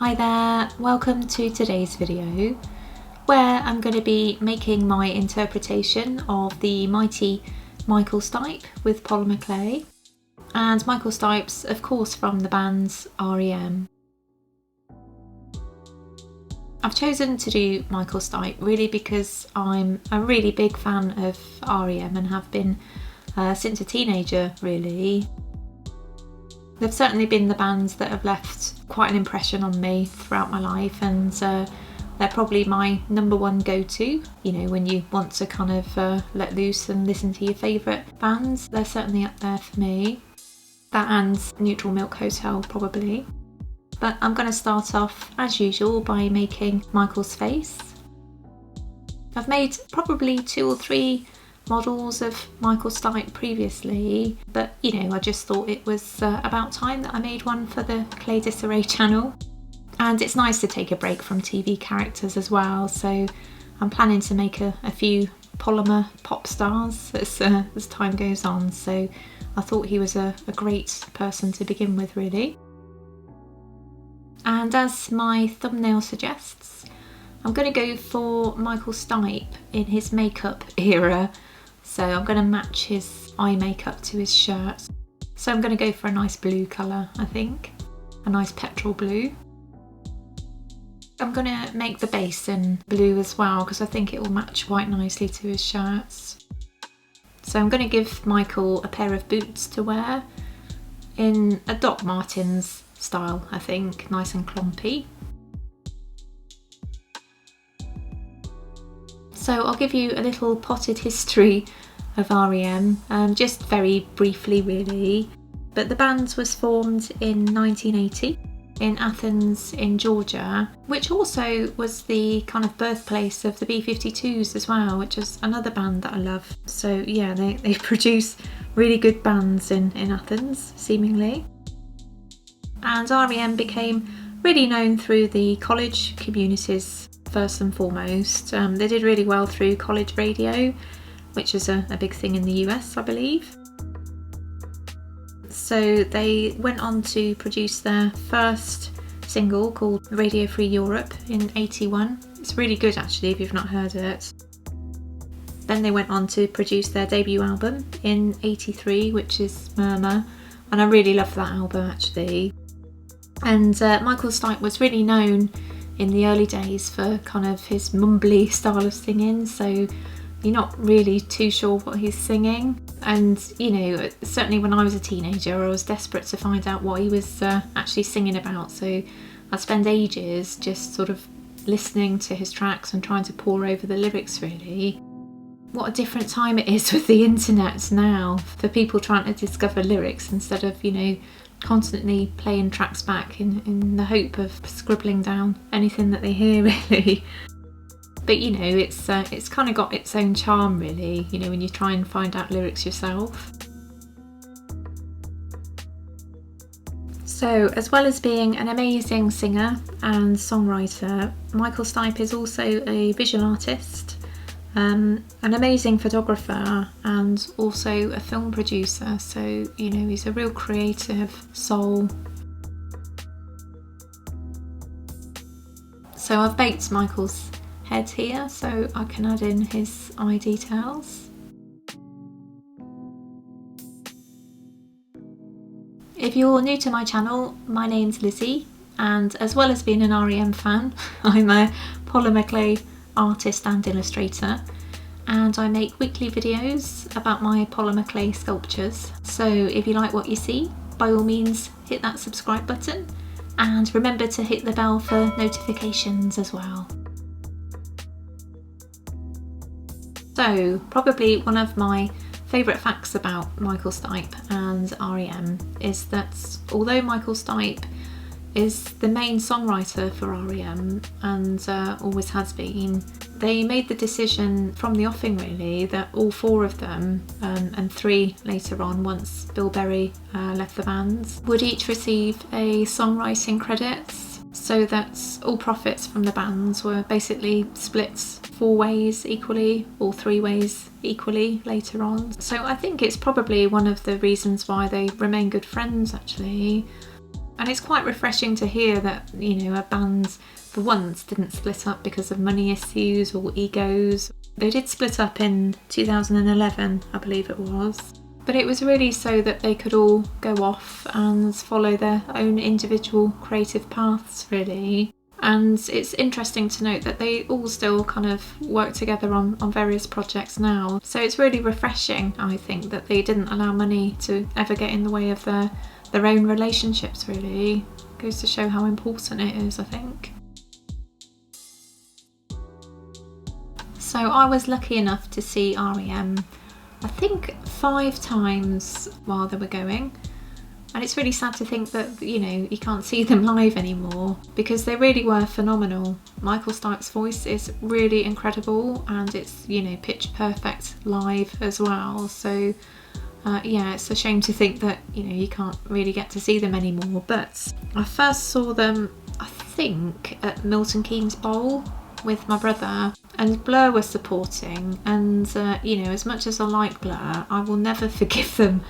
Hi there, welcome to today's video where I'm going to be making my interpretation of the mighty Michael Stipe with Polymer Clay, and Michael Stipe's of course from the band's R.E.M. I've chosen to do Michael Stipe really because I'm a really big fan of R.E.M. and have been since a teenager really. They've certainly been the bands that have left quite an impression on me throughout my life, and they're probably my number one go-to, you know, when you want to kind of let loose and listen to your favourite bands. They're certainly up there for me. That and Neutral Milk Hotel probably. But I'm going to start off as usual by making Michael's face. I've made probably 2 or 3 models of Michael Stipe previously, but you know, I just thought it was about time that I made one for the Clay Disarray channel, and it's nice to take a break from TV characters as well, so I'm planning to make a few Polymer pop stars as time goes on, so I thought he was a great person to begin with really. And as my thumbnail suggests, I'm going to go for Michael Stipe in his makeup era. So I'm going to match his eye makeup to his shirt. So I'm going to go for a nice blue colour, I think. A nice petrol blue. I'm going to make the base in blue as well because I think it will match quite nicely to his shirts. So I'm going to give Michael a pair of boots to wear in a Doc Martens style, I think. Nice and clumpy. So I'll give you a little potted history of R.E.M, just very briefly really. But the band was formed in 1980 in Athens in Georgia, which also was the kind of birthplace of the B-52s as well, which is another band that I love. So yeah, they produce really good bands in Athens, seemingly. And R.E.M became really known through the college communities first and foremost. They did really well through college radio, which is a big thing in the US, I believe. So they went on to produce their first single called Radio Free Europe in '81. It's really good actually if you've not heard it. Then they went on to produce their debut album in '83, which is Murmur, and I really love that album actually. And Michael Stipe was really known in the early days for kind of his mumbly style of singing, so you're not really too sure what he's singing. And you know, certainly when I was a teenager I was desperate to find out what he was actually singing about, so I'd spend ages just sort of listening to his tracks and trying to pore over the lyrics really. What a different time it is with the internet now for people trying to discover lyrics instead of, you know, constantly playing tracks back in the hope of scribbling down anything that they hear really. But you know, it's kind of got its own charm really, you know, when you try and find out lyrics yourself. So as well as being an amazing singer and songwriter, Michael Stipe is also a visual artist, an amazing photographer, and also a film producer, so you know, he's a real creative soul. So I've baked Michael's head here so I can add in his eye details. If you're new to my channel, my name's Lizzie, and as well as being an R.E.M fan, I'm a Polymer Clay artist and illustrator, and I make weekly videos about my Polymer Clay sculptures. So if you like what you see, by all means hit that subscribe button, and remember to hit the bell for notifications as well. So probably one of my favourite facts about Michael Stipe and R.E.M is that although Michael Stipe is the main songwriter for R.E.M and always has been, they made the decision from the offing really that all 4 of them, and 3 later on once Bill Berry left the band, would each receive a songwriting credits, so that all profits from the bands were basically split 4 ways equally or 3 ways equally later on. So I think it's probably one of the reasons why they remain good friends actually. And it's quite refreshing to hear that, you know, a band for once didn't split up because of money issues or egos. They did split up in 2011, I believe it was. But it was really so that they could all go off and follow their own individual creative paths, really. And it's interesting to note that they all still kind of work together on various projects now. So it's really refreshing, I think, that they didn't allow money to ever get in the way of their own relationships, really. Goes to show how important it is, I think. So I was lucky enough to see R.E.M. I think 5 times while they were going. And it's really sad to think that, you know, you can't see them live anymore, because they really were phenomenal. Michael Stipe's voice is really incredible, and it's, you know, pitch perfect live as well. So yeah, it's a shame to think that, you know, you can't really get to see them anymore. But I first saw them, I think, at Milton Keynes Bowl with my brother, and Blur was supporting. And you know, as much as I like Blur, I will never forgive them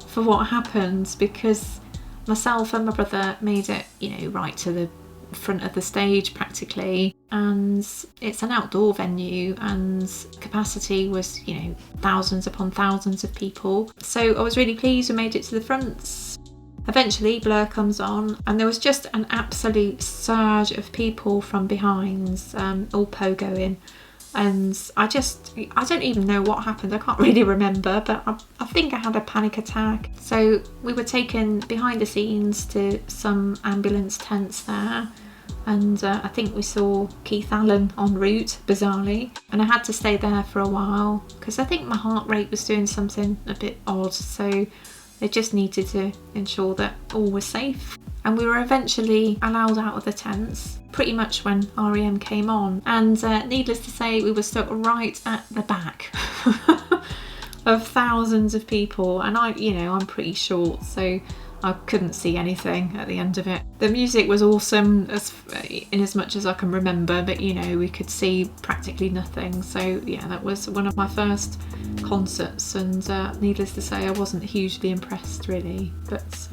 for what happened, because myself and my brother made it, you know, right to the front of the stage practically, and it's an outdoor venue and capacity was, you know, thousands upon thousands of people. So I was really pleased we made it to the front. Eventually Blur comes on, and there was just an absolute surge of people from behind, all pogoing. And I don't even know what happened. I can't really remember, but I think I had a panic attack. So we were taken behind the scenes to some ambulance tents there. And I think we saw Keith Allen en route, bizarrely. And I had to stay there for a while because I think my heart rate was doing something a bit odd. So they just needed to ensure that all was safe. And we were eventually allowed out of the tents pretty much when R.E.M. came on. And needless to say, we were stuck right at the back of thousands of people. And I'm pretty short, so I couldn't see anything at the end of it. The music was awesome in as much as I can remember, but you know, we could see practically nothing. So yeah, that was one of my first concerts, and needless to say, I wasn't hugely impressed really, but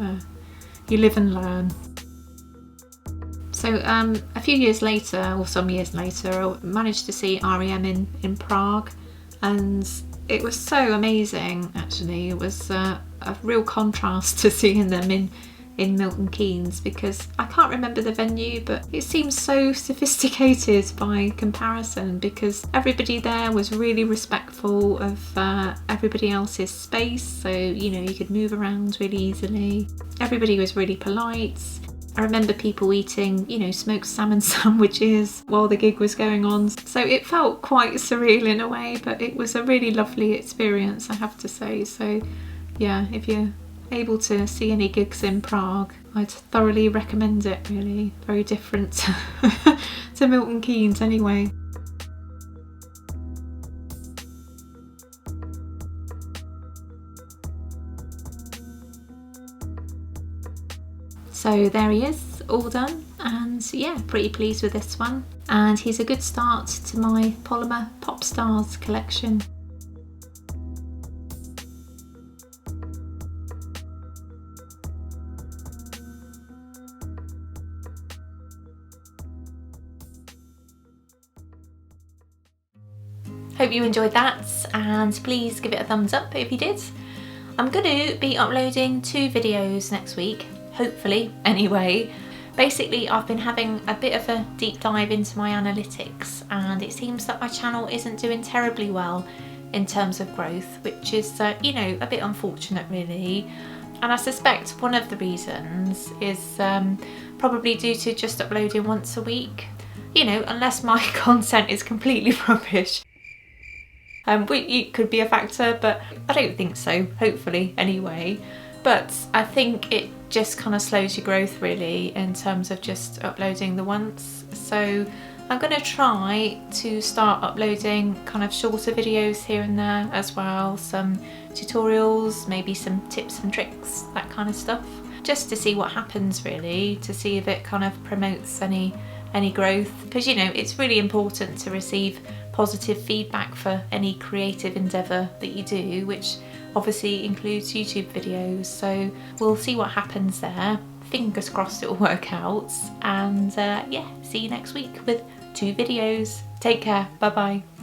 you live and learn. So a few years later, or some years later, I managed to see R.E.M. in Prague, and it was so amazing actually. It was a real contrast to seeing them in Milton Keynes, because I can't remember the venue, but it seems so sophisticated by comparison, because everybody there was really respectful of everybody else's space, so you know, you could move around really easily. Everybody was really polite. I remember people eating, you know, smoked salmon sandwiches while the gig was going on. So it felt quite surreal in a way, but it was a really lovely experience, I have to say. So yeah, if you're able to see any gigs in Prague, I'd thoroughly recommend it, really. Very different to Milton Keynes anyway. So there he is, all done, and yeah, pretty pleased with this one. And he's a good start to my Polymer Pop Stars collection. Hope you enjoyed that, and please give it a thumbs up if you did. I'm going to be uploading 2 videos next week. Hopefully, anyway. Basically, I've been having a bit of a deep dive into my analytics, and it seems that my channel isn't doing terribly well in terms of growth, which is, you know, a bit unfortunate really. And I suspect one of the reasons is probably due to just uploading once a week. You know, unless my content is completely rubbish. It could be a factor, but I don't think so, hopefully, anyway. But I think it just kind of slows your growth really in terms of just uploading the once. So I'm going to try to start uploading kind of shorter videos here and there as well, some tutorials, maybe some tips and tricks, that kind of stuff, just to see what happens really, to see if it kind of promotes any growth, because you know, it's really important to receive positive feedback for any creative endeavour that you do, which obviously includes YouTube videos, so we'll see what happens there. Fingers crossed it'll work out, and yeah, see you next week with 2 videos. Take care, bye bye.